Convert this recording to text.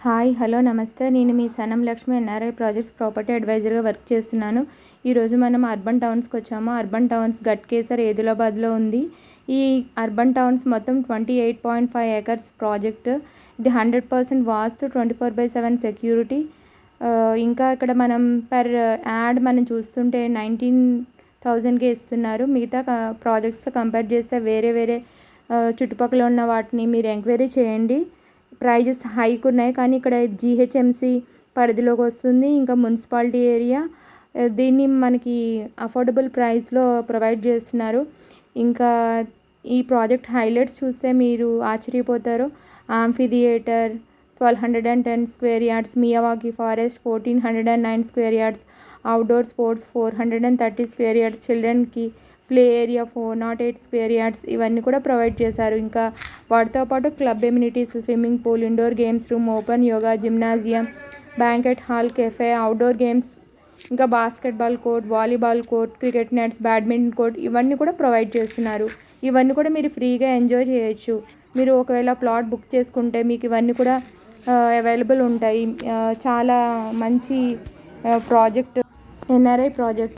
Hi hello నమస్తే. నేను మీ Sanam Lakshmi NRI projects property అడ్వైజర్గా వర్క్ చేస్తున్నాను. ఈరోజు మనం అర్బన్ టౌన్స్కి వచ్చాము. అర్బన్ టౌన్స్ గట్కేసర్ ఏదిలాబాద్లో ఉంది. ఈ అర్బన్ టౌన్స్ మొత్తం 28.5 ఏకర్స్ ప్రాజెక్ట్. ఇది 100% వాస్తు, 24/7 సెక్యూరిటీ. ఇంకా ఇక్కడ మనం పర్ యాడ్ మనం చూస్తుంటే 19,000కే ఇస్తున్నారు. మిగతా ప్రాజెక్ట్స్ కంపేర్ చేస్తే వేరే చుట్టుపక్కల ఉన్న వాటిని మీరు ఎంక్వైరీ చేయండి. ప్రైజెస్ హైక్ ఉన్నాయి, కానీ ఇక్కడ జీహెచ్ఎంసీ పరిధిలోకి వస్తుంది, ఇంకా మున్సిపాలిటీ ఏరియా. దీన్ని మనకి అఫోర్డబుల్ ప్రైస్లో ప్రొవైడ్ చేస్తున్నారు. ఇంకా ఈ ప్రాజెక్ట్ హైలైట్స్ చూస్తే మీరు ఆశ్చర్యపోతారు. Amphitheatre 1210 square yards, Miyawaki forest 1409 square yards, outdoor sports 430 square yards, చిల్డ్రన్కి ప్లే ఏరియా 408 స్క్వేర్ యార్డ్స్ ఇవన్నీ కూడా ప్రొవైడ్ చేశారు. ఇంకా వాటితో పాటు club amenities, swimming pool, indoor games room, open yoga, gymnasium, banquet hall, cafe, outdoor games, ఇంకా basketball court, volleyball court, cricket nets, badminton court ఇవన్నీ కూడా ప్రొవైడ్ చేస్తున్నారు. ఇవన్నీ కూడా మీరు ఫ్రీగా ఎంజాయ్ చేయొచ్చు. మీరు ఒకవేళ ప్లాట్ బుక్ చేసుకుంటే మీకు ఇవన్నీ కూడా అవైలబుల్ ఉంటాయి. చాలా మంచి ప్రాజెక్ట్, ఎన్ఆర్ఐ ప్రాజెక్ట్.